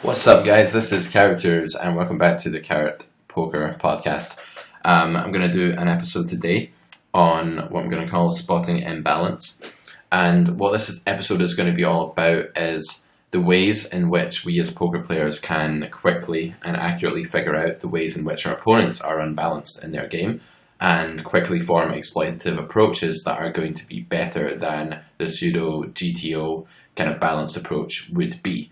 What's up, guys? This is Characters, and welcome back to the Carrot Poker Podcast. I'm going to do an episode today on what I'm going to call spotting imbalance. And what episode is going to be all about is the ways in which we as poker players can quickly and accurately figure out the ways in which our opponents are unbalanced in their game and quickly form exploitative approaches that are going to be better than the pseudo GTO kind of balanced approach would be.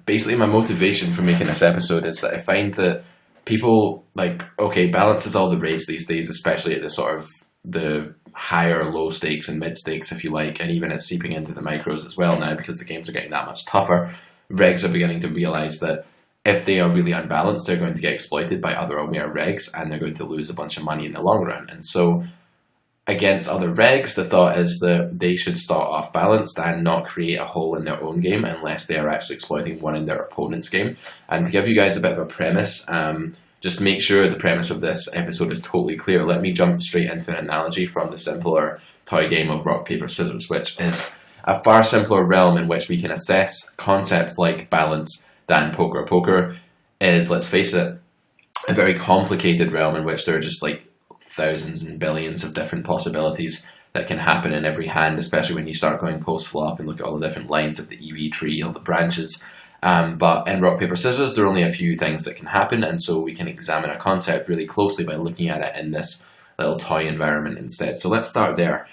Basically, my motivation for making this episode is that I find that people balance is all the rage these days, especially at the sort of the higher low stakes and mid stakes, if you like, and even it's seeping into the micros as well now because the games are getting that much tougher. Regs are beginning to realise that if they are really unbalanced, they're going to get exploited by other aware regs and they're going to lose a bunch of money in the long run. And so against other regs, the thought is that they should start off balanced and not create a hole in their own game unless they are actually exploiting one in their opponent's game. And to give you guys a bit of a premise, just make sure the premise of this episode is totally clear. Let me jump straight into an analogy from the simpler toy game of rock, paper, scissors, which is a far simpler realm in which we can assess concepts like balance than poker. Poker is, let's face it, a very complicated realm in which there are just thousands and billions of different possibilities that can happen in every hand, especially when you start going post-flop and look at all the different lines of the EV tree, all the branches. But in rock, paper, scissors, there are only a few things that can happen, and so we can examine a concept really closely by looking at it in this little toy environment instead. So let's start there.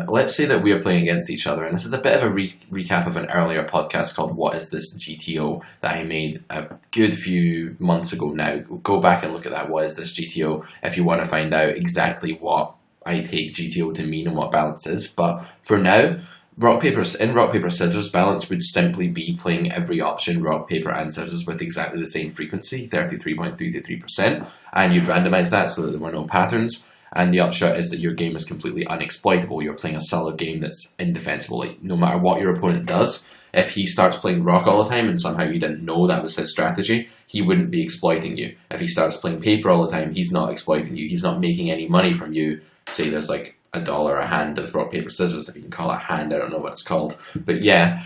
Let's say that we are playing against each other, and this is a bit of a recap of an earlier podcast called What is This GTO that I made a good few months ago now. Go back and look at that What is This GTO if you want to find out exactly what I take GTO to mean and what balance is. But for now, in rock, paper, scissors, balance would simply be playing every option, rock, paper, and scissors with exactly the same frequency, 33.333%, and you'd randomize that so that there were no patterns. And the upshot is that your game is completely unexploitable. You're playing a solid game that's indefensible. No matter what your opponent does, if he starts playing rock all the time and somehow you didn't know that was his strategy, he wouldn't be exploiting you. If he starts playing paper all the time, he's not exploiting you. He's not making any money from you. Say there's $1 a hand of rock, paper, scissors, if you can call it a hand, I don't know what it's called. But yeah,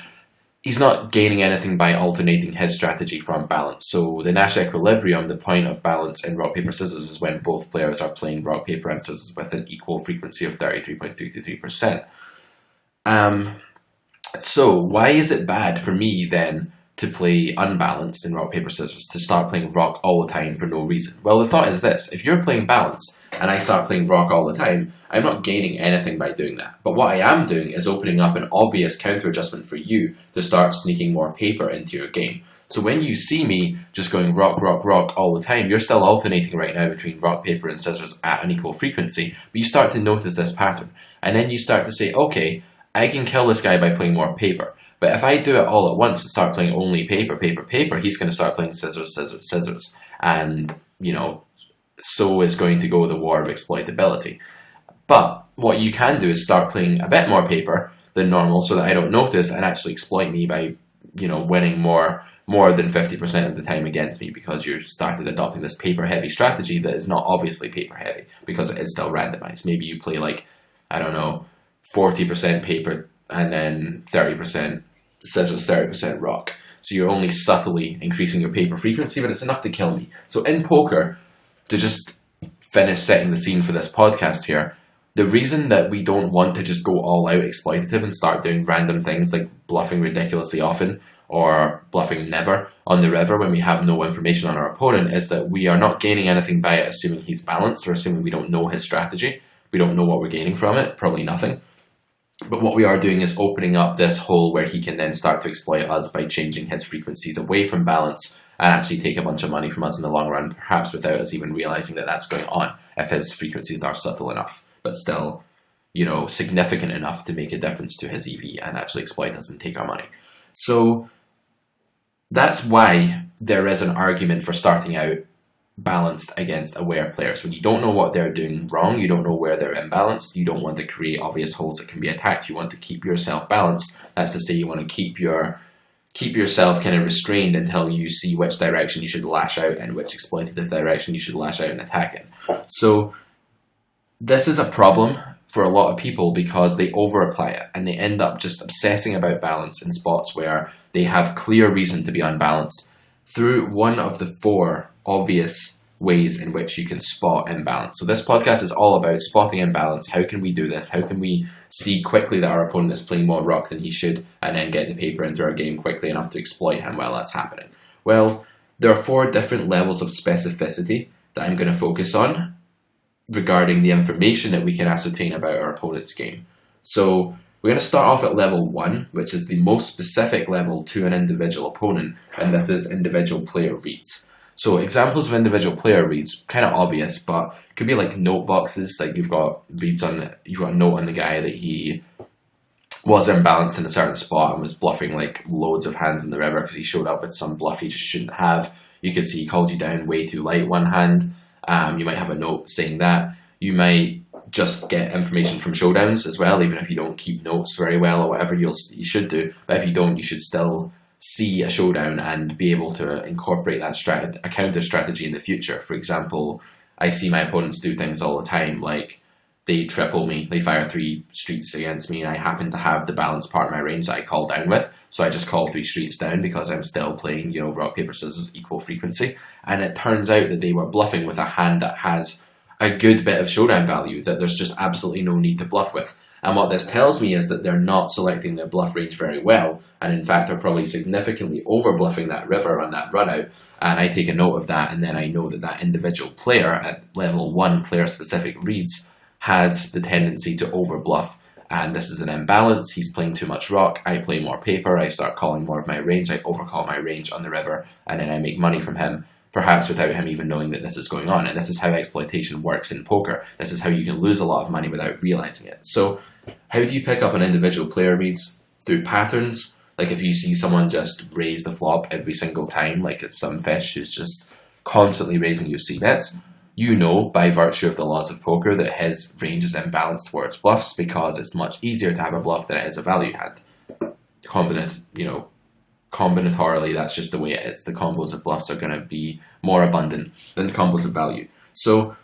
he's not gaining anything by alternating his strategy from balance. So the Nash equilibrium, the point of balance in rock, paper, scissors is when both players are playing rock, paper, and scissors with an equal frequency of 33.323%. So why is it bad for me then to play unbalanced in rock, paper, scissors, to start playing rock all the time for no reason? Well, the thought is this: if you're playing balance and I start playing rock all the time, I'm not gaining anything by doing that. But what I am doing is opening up an obvious counter adjustment for you to start sneaking more paper into your game. So when you see me just going rock, rock, rock all the time, you're still alternating right now between rock, paper, and scissors at an equal frequency, but you start to notice this pattern. And then you start to say, okay, I can kill this guy by playing more paper. But if I do it all at once and start playing only paper, paper, paper, he's going to start playing scissors, scissors, scissors. And, so is going to go the war of exploitability. But what you can do is start playing a bit more paper than normal so that I don't notice and actually exploit me by, winning more than 50% of the time against me because you started adopting this paper-heavy strategy that is not obviously paper-heavy because it is still randomized. Maybe you play 40% paper and then 30% scissors, 30% rock. So you're only subtly increasing your paper frequency, but it's enough to kill me. So in poker, to just finish setting the scene for this podcast here, the reason that we don't want to just go all out exploitative and start doing random things like bluffing ridiculously often or bluffing never on the river when we have no information on our opponent is that we are not gaining anything by it assuming he's balanced or assuming we don't know his strategy. We don't know what we're gaining from it, probably nothing. But what we are doing is opening up this hole where he can then start to exploit us by changing his frequencies away from balance and actually take a bunch of money from us in the long run, perhaps without us even realizing that that's going on, if his frequencies are subtle enough, but still, significant enough to make a difference to his EV and actually exploit us and take our money. So that's why there is an argument for starting out balanced against aware players. When you don't know what they're doing wrong, you don't know where they're imbalanced, you don't want to create obvious holes that can be attacked, you want to keep yourself balanced. That's to say you want to keep yourself kind of restrained until you see which direction you should lash out and which exploitative direction you should lash out and attack in. So this is a problem for a lot of people because they over apply it and they end up just obsessing about balance in spots where they have clear reason to be unbalanced through one of the 4 obvious ways in which you can spot imbalance. So this podcast is all about spotting imbalance. How can we do this? How can we see quickly that our opponent is playing more rock than he should and then get the paper into our game quickly enough to exploit him while that's happening? Well, there are 4 different levels of specificity that I'm going to focus on regarding the information that we can ascertain about our opponent's game. So we're going to start off at level 1, which is the most specific level to an individual opponent, and this is individual player reads. So examples of individual player reads, kind of obvious, but could be like note boxes. Like you've got a note on the guy that he was imbalanced in a certain spot and was bluffing like loads of hands in the river because he showed up with some bluff he just shouldn't have. You could see he called you down way too light one hand. You might have a note saying that. You might just get information from showdowns as well, even if you don't keep notes very well or whatever you should do. But if you don't, you should still see a showdown and be able to incorporate that a counter strategy in the future. For example, I see my opponents do things all the time, like they triple me, they fire 3 streets against me, and I happen to have the balanced part of my range that I call down with, so I just call 3 streets down because I'm still playing, rock, paper, scissors, equal frequency. And it turns out that they were bluffing with a hand that has a good bit of showdown value that there's just absolutely no need to bluff with. And what this tells me is that they're not selecting their bluff range very well, and in fact are probably significantly over bluffing that river on that run out. And I take a note of that, and then I know that that individual player at level 1 player specific reads has the tendency to over bluff, and this is an imbalance. He's playing too much rock, I play more paper, I start calling more of my range, I overcall my range on the river, and then I make money from him, perhaps without him even knowing that this is going on. And this is how exploitation works in poker. This is how you can lose a lot of money without realizing it. So how do you pick up an individual player reads? Through patterns. Like if you see someone just raise the flop every single time, like it's some fish who's just constantly raising your c-bets, you know by virtue of the laws of poker that his range is imbalanced towards bluffs because it's much easier to have a bluff than it is a value hand. Combinatorily, that's just the way it is. The combos of bluffs are going to be more abundant than the combos of value. So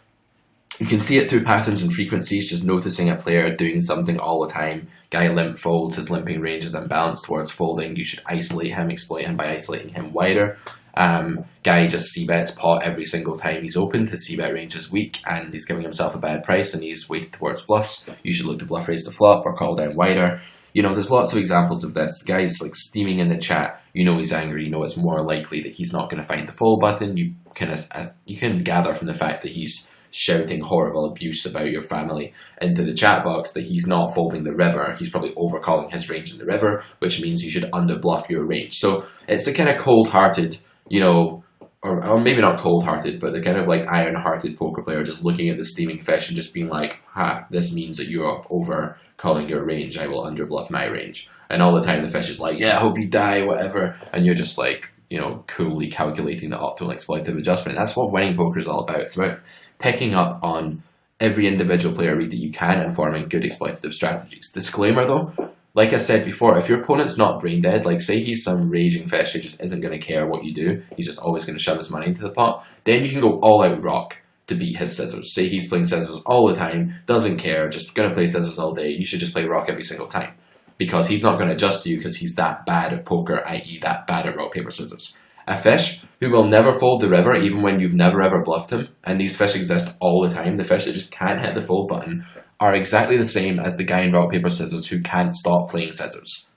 you can see it through patterns and frequencies, just noticing a player doing something all the time. Guy limp folds, his limping range is imbalanced towards folding. You should isolate him, exploit him by isolating him wider. Guy just c-bets pot every single time he's opened. His c-bet range is weak and he's giving himself a bad price and he's weighted towards bluffs. You should look to bluff raise the flop or call down wider. There's lots of examples of this. The guy's like steaming in the chat. He's angry. It's more likely that he's not going to find the fold button. You can gather from the fact that he's shouting horrible abuse about your family into the chat box that he's not folding the river. He's probably overcalling his range in the river, which means you should underbluff your range. So it's the kind of cold-hearted, or maybe not cold-hearted, but the kind of like iron-hearted poker player just looking at the steaming fish and just being like, this means that you're over calling your range, I will underbluff my range. And all the time the fish is like, yeah, I hope you die, whatever. And you're just like, coolly calculating the optimal exploitative adjustment. That's what winning poker is all about. It's about picking up on every individual player read that you can and forming good exploitative strategies. Disclaimer though, like I said before, if your opponent's not brain dead, like say he's some raging fish who just isn't going to care what you do, he's just always going to shove his money into the pot, then you can go all out rock to beat his scissors. Say he's playing scissors all the time, doesn't care, just going to play scissors all day, you should just play rock every single time. Because he's not going to adjust to you because he's that bad at poker, i.e. that bad at rock, paper, scissors. A fish who will never fold the river even when you've never ever bluffed him, and these fish exist all the time, the fish that just can't hit the fold button, are exactly the same as the guy in rock, paper, scissors who can't stop playing scissors.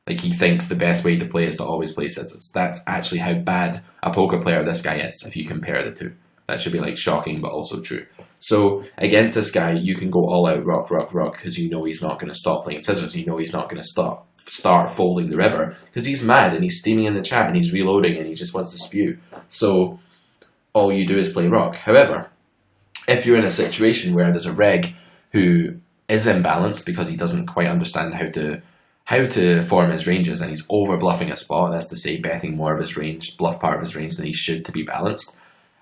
Like he thinks the best way to play is to always play scissors. That's actually how bad a poker player this guy is if you compare the two. That should be like shocking but also true. So against this guy, you can go all out rock, rock, rock because he's not going to stop playing scissors. He's not going to start folding the river because he's mad and he's steaming in the chat and he's reloading and he just wants to spew. So all you do is play rock. However, if you're in a situation where there's a reg who is imbalanced because he doesn't quite understand how to form his ranges and he's over bluffing a spot, that's to say betting more of his range, bluff part of his range than he should to be balanced,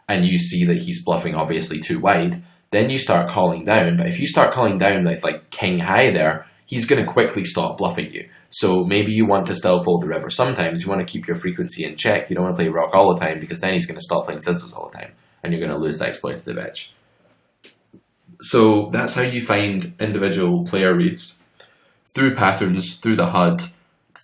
and you see that he's bluffing obviously too wide, then you start calling down. But if you start calling down with like king high there, he's going to quickly stop bluffing you. So maybe you want to still fold the river sometimes. You want to keep your frequency in check. You don't want to play rock all the time because then he's going to stop playing scissors all the time and you're going to lose that exploitative edge. So that's how you find individual player reads, through patterns, through the HUD,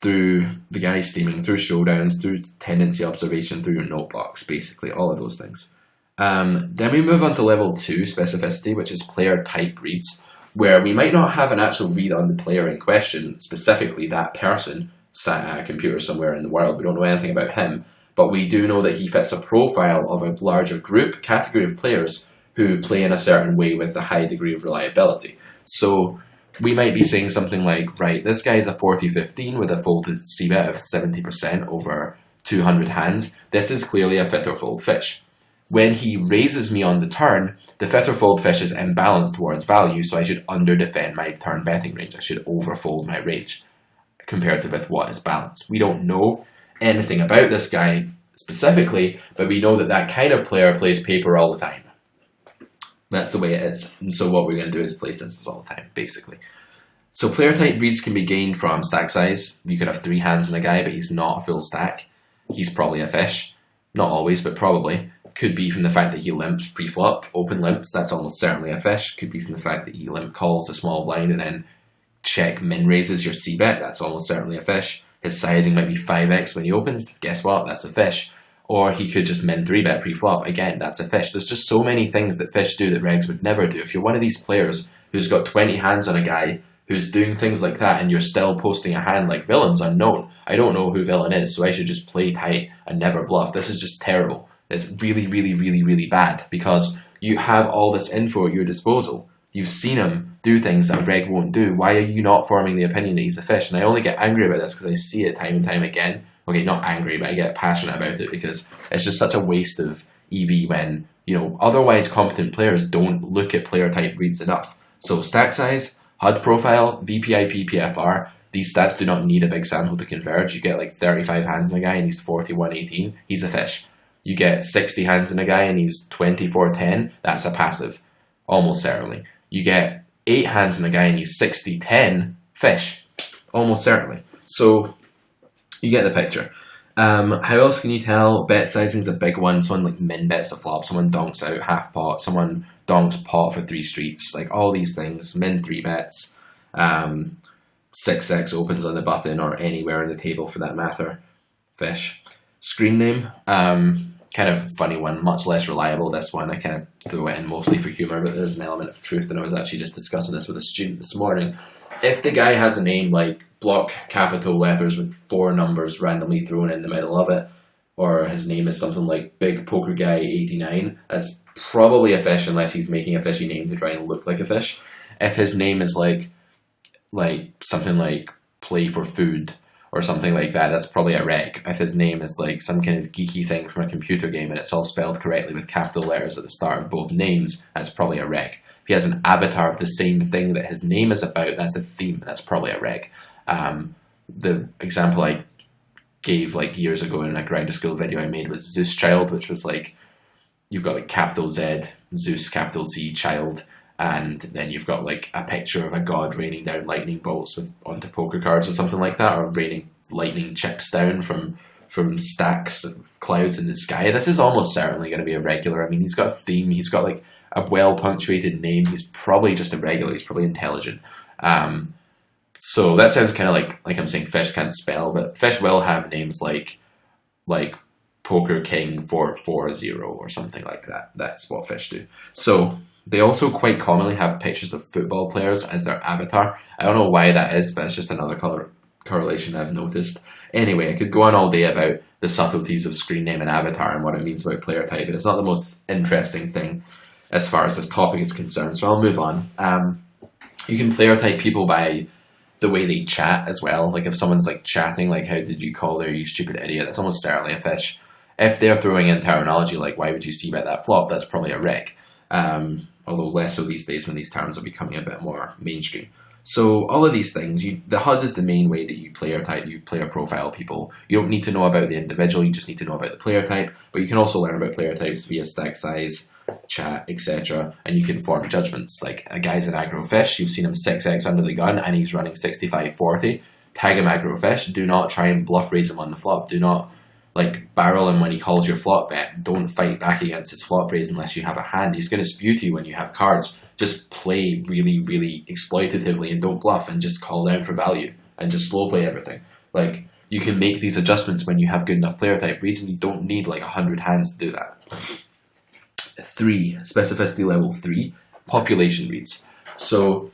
through the guy steaming, through showdowns, through tendency observation, through your note blocks, basically, all of those things. Then we move on to level 2, specificity, which is player type reads, where we might not have an actual read on the player in question, specifically that person sat at a computer somewhere in the world. We don't know anything about him, but we do know that he fits a profile of a larger group, category of players who play in a certain way with a high degree of reliability. So we might be saying something like, right, this guy's a 40-15 with a folded c-bet of 70% over 200 hands. This is clearly a fit or fold fish. When he raises me on the turn, the fit or fold fish is imbalanced towards value, so I should under-defend my turn betting range. I should overfold my range compared to with what is balanced. We don't know anything about this guy specifically, but we know that that kind of player plays paper all the time. That's the way it is. And so what we're going to do is play senses all the time, basically. So player type reads can be gained from stack size. You could have 3 hands in a guy, but he's not a full stack. He's probably a fish. Not always, but probably. Could be from the fact that he limps pre-flop, open limps, that's almost certainly a fish. Could be from the fact that he limp calls a small blind and then check min raises your c-bet, that's almost certainly a fish. His sizing might be 5x when he opens, guess what, that's a fish. Or he could just min 3-bet pre-flop, again, that's a fish. There's just so many things that fish do that regs would never do. If you're one of these players who's got 20 hands on a guy who's doing things like that and you're still posting a hand like villain's unknown, I don't know who villain is, so I should just play tight and never bluff. This is just terrible. It's really, really, really, really bad because you have all this info at your disposal. You've seen him do things that a reg won't do. Why are you not forming the opinion that he's a fish? And I only get angry about this because I see it time and time again. Okay, not angry, but I get passionate about it because it's just such a waste of EV when, otherwise competent players don't look at player type reads enough. So stack size, HUD profile, VPIP, PFR, these stats do not need a big sample to converge. You get like 35 hands in a guy and he's 41-18, he's a fish. You get 60 hands in a guy and he's 24-10, that's a passive, almost certainly. You get 8 hands in a guy and he's 60-10, fish, almost certainly. So you get the picture. How else can you tell? Bet sizing's a big one. Someone like min bets the flop, someone donks out half pot, someone donks pot for 3 streets, like all these things, min 3 bets, 6x opens on the button or anywhere on the table for that matter, fish. Screen name, kind of funny one, much less reliable, this one. I kind of threw it in mostly for humour, but there's an element of truth, and I was actually just discussing this with a student this morning. If the guy has a name like block capital letters with 4 numbers randomly thrown in the middle of it, or his name is something like Big Poker Guy 89, that's probably a fish unless he's making a fishy name to try and look like a fish. If his name is like something like Play for Food, or something like that, that's probably a reg. If his name is like some kind of geeky thing from a computer game and it's all spelled correctly with capital letters at the start of both names, that's probably a reg. If he has an avatar of the same thing that his name is about, that's a theme, that's probably a reg. The example I gave like years ago in a grinder school video I made was Zeus Child, which was like, you've got like capital Z, Zeus, capital Z, Child, and then you've got like a picture of a god raining down lightning bolts onto poker cards or something like that, or raining lightning chips down from stacks of clouds in the sky. This is almost certainly going to be a regular. I mean, he's got a theme, he's got like a well punctuated name, he's probably just a regular, he's probably intelligent. So that sounds kind of like I'm saying fish can't spell, but fish will have names like Poker King 440 or something like that. That's what fish do. So they also quite commonly have pictures of football players as their avatar. I don't know why that is, but it's just another correlation I've noticed. Anyway, I could go on all day about the subtleties of screen name and avatar and what it means about player type, but it's not the most interesting thing as far as this topic is concerned, so I'll move on. You can player type people by the way they chat as well. Like if someone's like chatting, like how did you call there, you stupid idiot, that's almost certainly a fish. If they're throwing in terminology like why would you c-bet that flop, that's probably a reg. Although less so these days when these terms are becoming a bit more mainstream. So all of these things, the HUD is the main way that you player type, you player profile people. You don't need to know about the individual, you just need to know about the player type, but you can also learn about player types via stack size, chat, etc. And you can form judgments. Like a guy's an aggro fish, you've seen him 6x under the gun and he's running 65-40. Tag him aggro fish, do not try and bluff raise him on the flop. Do not barrel him when he calls your flop bet. Don't fight back against his flop raise unless you have a hand. He's going to spew to you when you have cards. just play really, really exploitatively and don't bluff and just call down for value and just slow play everything. Like, you can make these adjustments when you have good enough player type reads, and you don't need like 100 hands to do that. 3, specificity level 3, population reads. So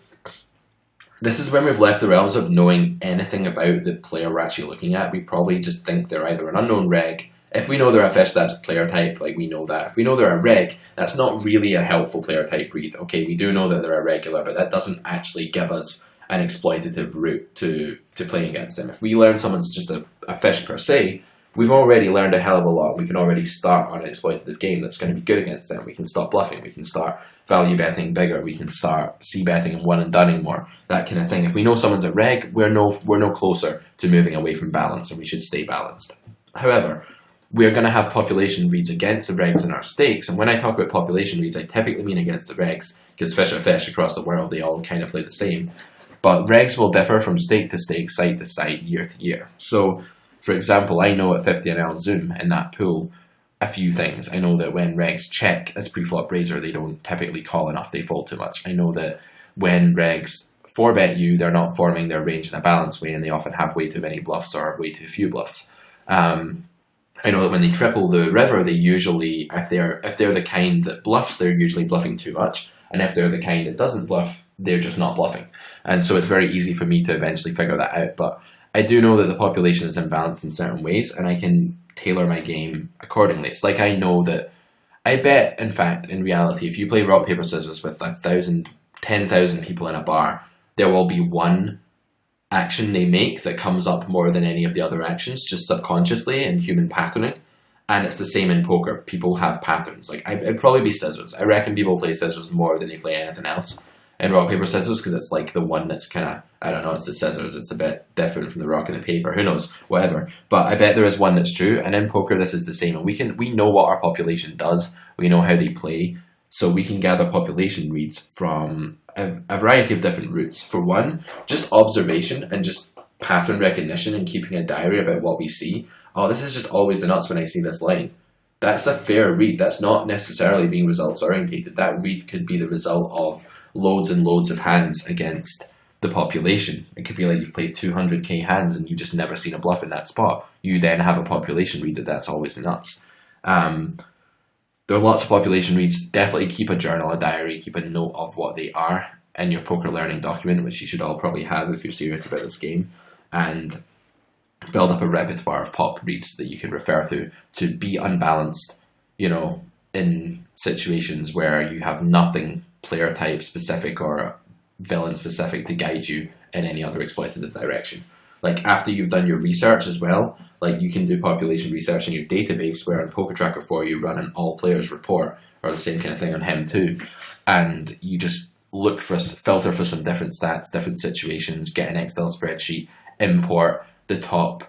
this is when we've left the realms of knowing anything about the player we're actually looking at. We probably just think they're either an unknown reg. If we know they're a fish, that's player type, like we know that. If we know they're a reg, that's not really a helpful player type read. Okay, we do know that they're a regular, but that doesn't actually give us an exploitative route to playing against them. If we learn someone's just a fish per se, we've already learned a hell of a lot. We can already start on an exploitative game that's going to be good against them. We can stop bluffing. We can start value betting bigger. We can start c-betting and one and done more. That kind of thing. If we know someone's a reg, we're no closer to moving away from balance, and we should stay balanced. However, we're going to have population reads against the regs in our stakes, and when I talk about population reads, I typically mean against the regs, because fish are fish across the world, they all kind of play the same. But regs will differ from stake to stake, site to site, year to year. So, for example, I know at 50 NL Zoom in that pool a few things. I know that when regs check as preflop raiser, they don't typically call enough, they fold too much. I know that when regs 4-bet you, they're not forming their range in a balanced way, and they often have way too many bluffs or way too few bluffs. I know that when they triple the river, they usually, if they're the kind that bluffs, they're usually bluffing too much. And if they're the kind that doesn't bluff, they're just not bluffing. And so it's very easy for me to eventually figure that out. But I do know that the population is imbalanced in certain ways, and I can tailor my game accordingly. It's like I know that, I bet, in fact, in reality, if you play rock, paper, scissors with 10,000 people in a bar, there will be one action they make that comes up more than any of the other actions, just subconsciously in human patterning. And it's the same in poker. People have patterns. Like, it'd probably be scissors. I reckon people play scissors more than they play anything else in rock, paper, scissors, because it's like the one that's kind of, I don't know, it's the scissors. It's a bit different from the rock and the paper. Who knows? Whatever. But I bet there is one that's true. And in poker, this is the same. And we know what our population does. We know how they play. So we can gather population reads from a variety of different routes. For one, just observation and just pattern recognition and keeping a diary about what we see. Oh, this is just always the nuts when I see this line. That's a fair read. That's not necessarily being results orientated. That read could be the result of loads and loads of hands against the population. It could be like you've played 200k hands and you've just never seen a bluff in that spot. You then have a population read that's always the nuts. There are lots of population reads. Definitely keep a journal, a diary, keep a note of what they are in your poker learning document, which you should all probably have if you're serious about this game, and build up a repertoire of pop reads that you can refer to be unbalanced, in situations where you have nothing player type specific or villain specific to guide you in any other exploitative direction. Like, after you've done your research as well, like, you can do population research in your database, where on Poker Tracker 4 you run an all players report, or the same kind of thing on him too, and you just filter for some different stats, different situations, get an Excel spreadsheet, import the top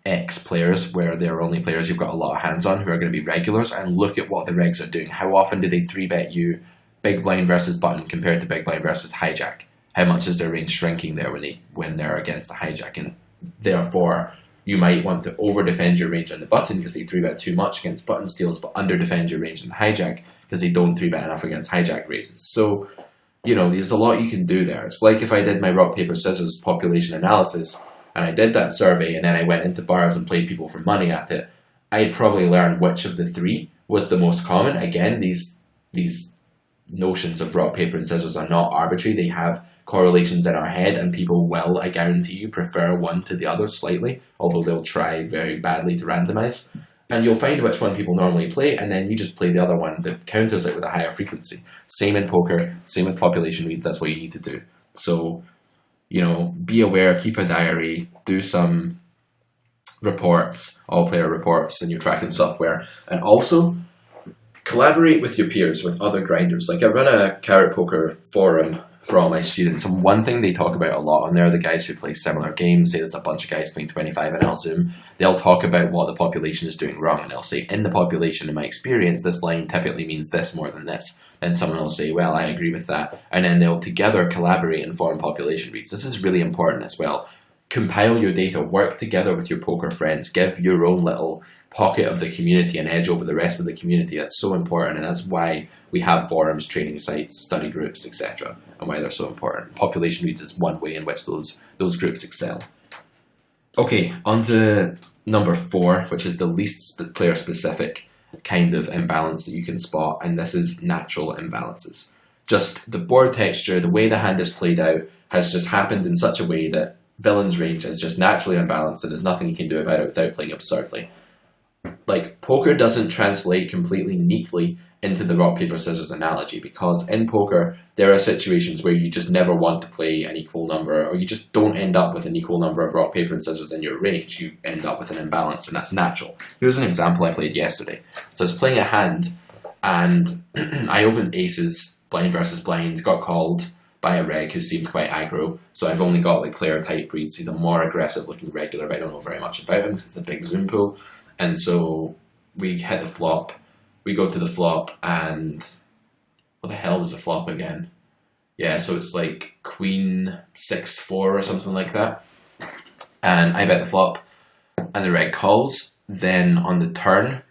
X players where they're only players you've got a lot of hands on who are going to be regulars, and look at what the regs are doing. How often do they 3-bet you big blind versus button compared to big blind versus hijack? How much is their range shrinking there when they're against the hijack? And therefore, you might want to over-defend your range on the button because they 3-bet too much against button steals, but under-defend your range on the hijack because they don't 3-bet enough against hijack raises. So, there's a lot you can do there. It's like if I did my rock, paper, scissors population analysis, and I did that survey, and then I went into bars and played people for money at it, I'd probably learn which of the three was the most common. Again, these notions of rock, paper, and scissors are not arbitrary. They have correlations in our head, and people will, I guarantee you, prefer one to the other slightly, although they'll try very badly to randomize. And you'll find which one people normally play, and then you just play the other one that counters it with a higher frequency. Same in poker, same with population reads. That's what you need to do. So, be aware, keep a diary, do some reports, all player reports in your tracking software, and also collaborate with your peers, with other grinders. Like, I run a Carrot Poker forum for all my students, and one thing they talk about a lot on there, the guys who play similar games, say there's a bunch of guys playing 25 NL Zoom, they'll talk about what the population is doing wrong, and they'll say, in the population, in my experience, this line typically means this more than this. Then someone will say, well, I agree with that, and then they'll together collaborate and form population reads. This is really important as well. Compile your data, work together with your poker friends, give your own little pocket of the community an edge over the rest of the community. That's so important, and that's why we have forums, training sites, study groups, etc., and why they're so important. Population reads is one way in which those groups excel. Okay, on to number 4, which is the least player-specific kind of imbalance that you can spot, and this is natural imbalances. Just the board texture, the way the hand is played out, has just happened in such a way that villain's range is just naturally unbalanced and there's nothing you can do about it without playing absurdly. Like, poker doesn't translate completely neatly into the rock, paper, scissors analogy, because in poker, there are situations where you just never want to play an equal number, or you just don't end up with an equal number of rock, paper, and scissors in your range. You end up with an imbalance, and that's natural. Here's an example I played yesterday. So I was playing a hand, and I opened aces, blind versus blind, got called by a reg who seemed quite aggro, so I've only got like player type reads. He's a more aggressive looking regular, but I don't know very much about him because it's a big zoom pool. And so we hit the flop, we go to the flop, and what the hell was the flop again? Yeah, so it's like queen 6-4 or something like that. And I bet the flop, and the reg calls. Then on the turn,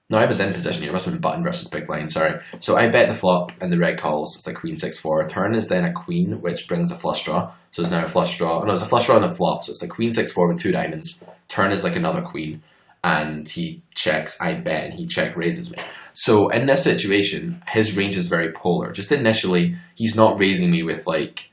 no, I was in position here. It must have been button versus big blind, sorry. So I bet the flop, and the reg calls. It's like queen 6-4. Turn is then a queen, which brings a flush draw. So it's now a flush draw. No, it's a flush draw on the flop. So it's like queen 6-4 with 2 diamonds. Turn is like another queen. And he checks, I bet, and he check raises me. So in this situation, his range is very polar. Just initially, he's not raising me with like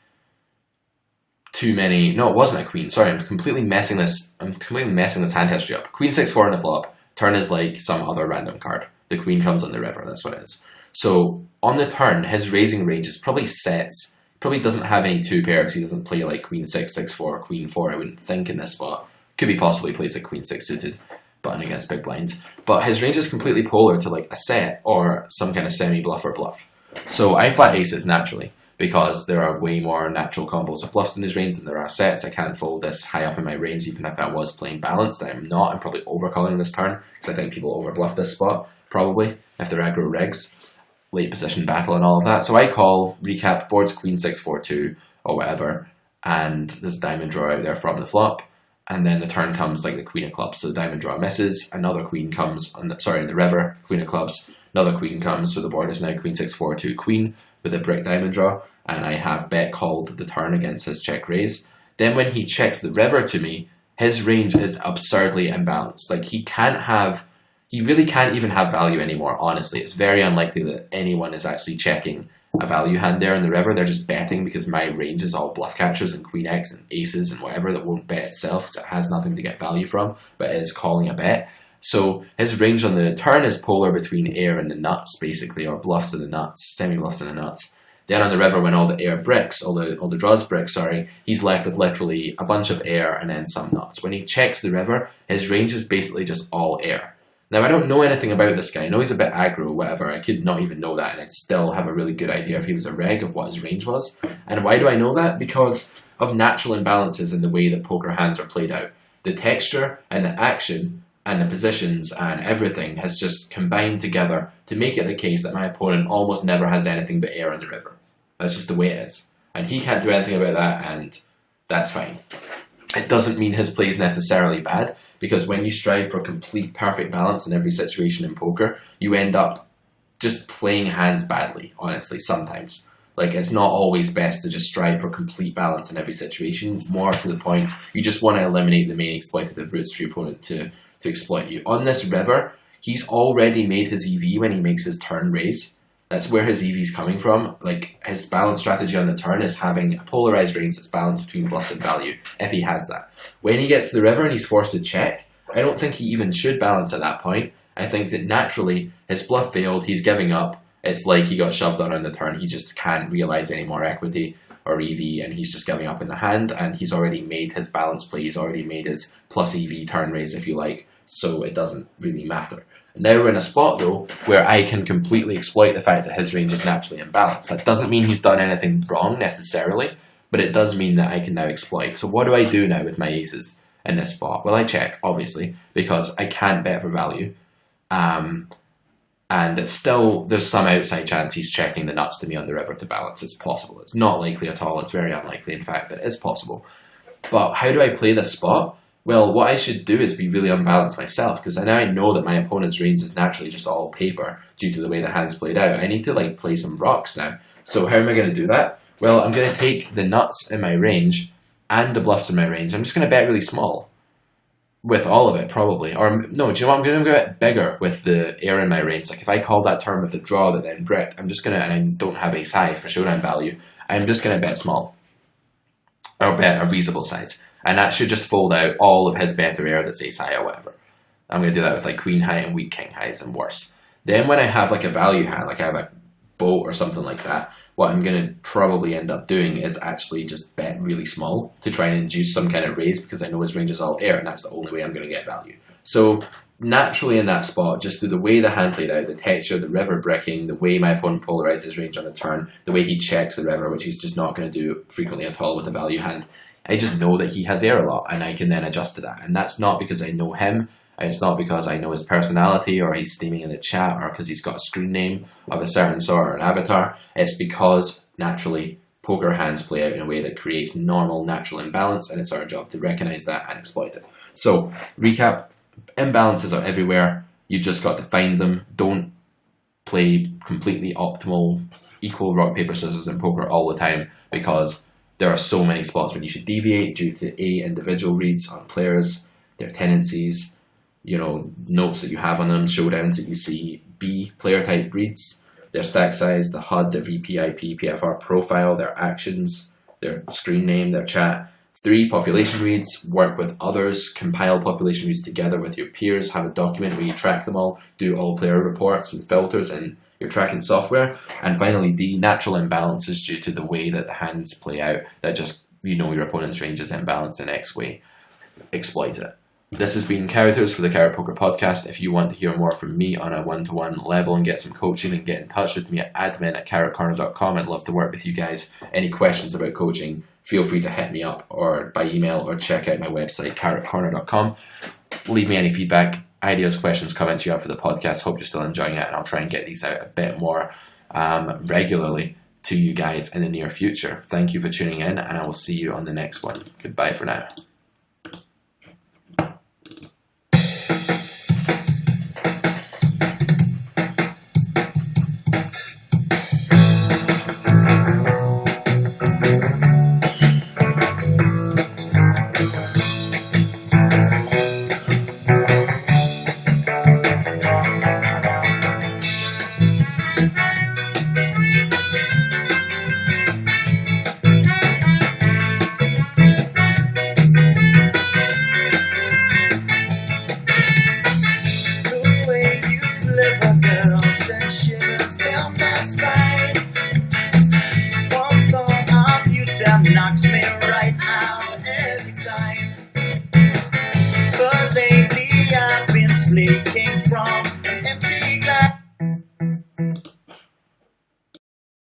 too many. No, it wasn't a queen. Sorry, I'm completely messing this hand history up. Queen 6-4 on the flop. Turn is like some other random card. The queen comes on the river. That's what it is. So on the turn, his raising range is probably sets. Probably doesn't have any 2 pair because he doesn't play like queen 6-6-4, or queen 4. I wouldn't think in this spot. Could be possibly plays a queen 6 suited button against big blind, but his range is completely polar to like a set or some kind of semi-bluff or bluff. So I flat aces naturally because there are way more natural combos of bluffs in his range than there are sets. I can't fold this high up in my range even if I was playing balanced. I'm not. I'm probably overcalling this turn because I think people overbluff this spot, probably, if they're aggro regs, late position battle and all of that. So I call, recap, board's queen 6-4-2 or whatever, and there's a diamond draw out there from the flop. And then the turn comes like the queen of clubs, so the diamond draw misses, another queen comes, in the river, queen of clubs, another queen comes, so the board is now queen 6-4-2 queen with a brick diamond draw, and I have bet called the turn against his check raise. Then when he checks the river to me, his range is absurdly imbalanced. Like he really can't even have value anymore, honestly. It's very unlikely that anyone is actually checking a value hand there in the river. They're just betting because my range is all bluff catchers and queen X and aces and whatever that won't bet itself because it has nothing to get value from, but it is calling a bet. So his range on the turn is polar between air and the nuts, basically, or bluffs and the nuts, semi-bluffs and the nuts. Then on the river, when all the air bricks, all the draws bricks, he's left with literally a bunch of air and then some nuts. When he checks the river, his range is basically just all air. Now, I don't know anything about this guy. I know he's a bit aggro, whatever. I could not even know that, and I'd still have a really good idea if he was a reg of what his range was. And why do I know that? Because of natural imbalances in the way that poker hands are played out. The texture and the action and the positions and everything has just combined together to make it the case that my opponent almost never has anything but air on the river. That's just the way it is. And he can't do anything about that, and that's fine. It doesn't mean his play is necessarily bad, because when you strive for complete perfect balance in every situation in poker, you end up just playing hands badly, honestly, sometimes. Like, it's not always best to just strive for complete balance in every situation. More to the point, you just want to eliminate the main exploitative routes for your opponent to exploit you. On this river, he's already made his EV when he makes his turn raise. That's where his EV is coming from. Like, his balance strategy on the turn is having a polarized range that's balanced between bluffs and value, if he has that. When he gets to the river and he's forced to check, I don't think he even should balance at that point. I think that naturally, his bluff failed, he's giving up. It's like he got shoved on the turn. He just can't realize any more equity or EV, and he's just giving up in the hand, and he's already made his balance play. He's already made his plus EV turn raise, if you like, so it doesn't really matter. Now we're in a spot, though, where I can completely exploit the fact that his range is naturally imbalanced. That doesn't mean he's done anything wrong, necessarily, but it does mean that I can now exploit. So what do I do now with my aces in this spot? Well, I check, obviously, because I can't bet for value. And it's still, there's some outside chance he's checking the nuts to me on the river to balance. It's possible. It's not likely at all. It's very unlikely, in fact, but it is possible. But how do I play this spot? Well, what I should do is be really unbalanced myself, because now I know that my opponent's range is naturally just all paper due to the way the hand's played out. I need to like play some rocks now. So how am I going to do that? Well, I'm going to take the nuts in my range and the bluffs in my range. I'm just going to bet really small with all of it, probably. Or no, do you know what? I'm going to bet bigger with the air in my range. Like if I call that turn with a draw that then brick, I'm just going to, and I don't have ace high for showdown value, I'm just going to bet small. Or bet a reasonable size. And that should just fold out all of his better air that's ace high or whatever. I'm going to do that with like queen high and weak king highs and worse. Then when I have like a value hand, like I have a boat or something like that, what I'm going to probably end up doing is actually just bet really small to try and induce some kind of raise, because I know his range is all air and that's the only way I'm going to get value. So naturally in that spot, just through the way the hand played out, the texture, the river bricking, the way my opponent polarizes his range on the turn, the way he checks the river, which he's just not going to do frequently at all with a value hand, I just know that he has air a lot and I can then adjust to that. And that's not because I know him, and it's not because I know his personality or he's steaming in the chat or because he's got a screen name of a certain sort or an avatar. It's because naturally poker hands play out in a way that creates normal, natural imbalance, and it's our job to recognize that and exploit it. So, recap, imbalances are everywhere. You've just got to find them. Don't play completely optimal, equal rock, paper, scissors in poker all the time, because there are so many spots when you should deviate due to A, individual reads on players, their tendencies, notes that you have on them, showdowns that you see, B, player type reads, their stack size, the HUD, their VPIP, PFR profile, their actions, their screen name, their chat. 3, population reads, work with others, compile population reads together with your peers, have a document where you track them all, do all player reports and filters in your tracking software. And finally, D, natural imbalances due to the way that the hands play out, that just, your opponent's range is imbalanced in X way. Exploit it. This has been Characters for the Carrot Poker Podcast. If you want to hear more from me on a one-to-one level and get some coaching, and get in touch with me at admin@carrotcorner.com. I'd love to work with you guys. Any questions about coaching, feel free to hit me up or by email, or check out my website, carrotcorner.com. Leave me any feedback, ideas, questions, comments you have for the podcast. Hope you're still enjoying it, and I'll try and get these out a bit more regularly to you guys in the near future. Thank you for tuning in, and I will see you on the next one. Goodbye for now. Live a girl,